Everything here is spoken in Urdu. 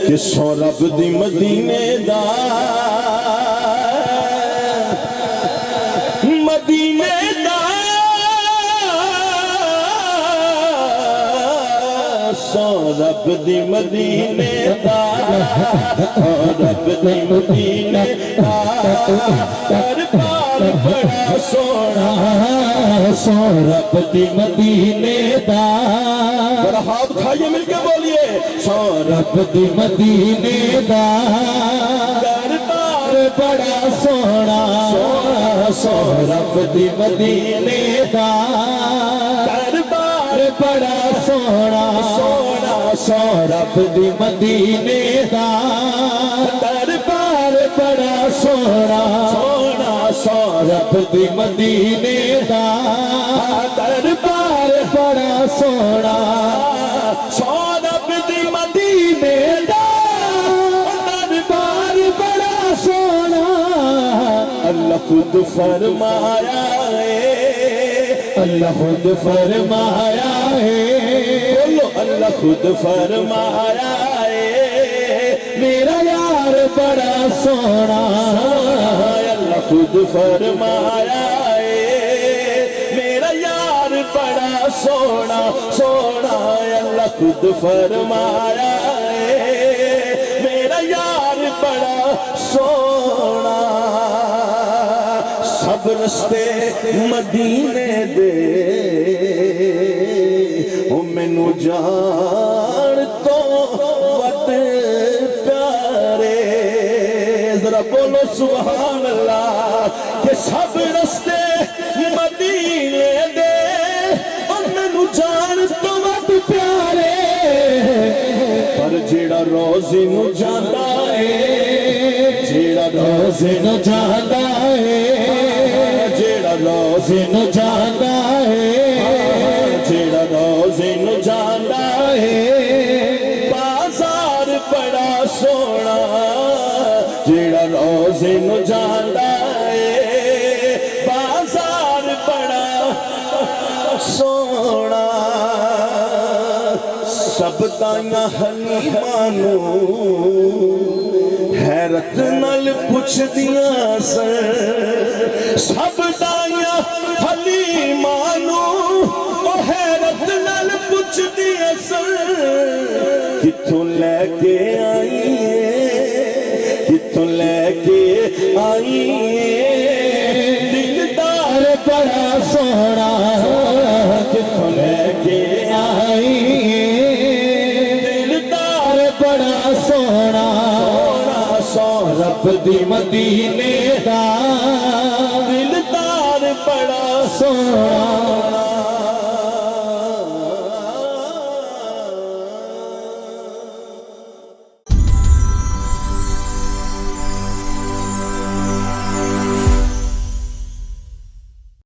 کہ سو رب دی مدینے دا مدینے دا سو رب دی مدینے دا رب دی مدینے دا دربار بڑا سونا سو رب دی مدینے دا ذرا ہاتھ کھائیے مل کے بولیے سو رب دی مدینے دا دربار بڑا سونا سو رب دی مدینے دا دربار بڑا سونا سو رب دی مدینے دا دربار بڑا سونا سو رب دی مدینے دا دربار بڑا سونا سو رب دی مدینے دا دربار بڑا سونا اللہ خود فرمایا ہے اللہ خود فرمایا ہے بولو اللہ خود فرمایا ہے میرا یار بڑا سونا اللہ خود فرمایا ہے میرا یار بڑا سونا سونا اللہ خود فرمایا ہے میرا یار بڑا سونا سب رستے مدینے دے او مینوں جان تو وٹ پیارے ذرا بولو سبحان اللہ کہ سب رستے مدینے دے او مینوں جان تو وٹ پیارے پر جیڑا روزی نو جاندا ہے جیڑا روزی نو جاندا ہے جیڑا روزی نو جاندا ہے جیڑا روزی نو جاندا ہے بازار بڑا سونا جیڑا روزی نو جاندا ہے بازار بڑا سونا سب تائیاں حلیمانو حیرت نال پوچھ دیاں سن سب تائیاں حلیمانو حیرت نال پوچھ دیاں سن کتھوں لے کے آئی کتھوں لے کے آئی دلدار بڑا سونا کتھوں لے کے آئی دلدار بڑا سونا سو رب دی مدینے دا دلدار بڑا سونا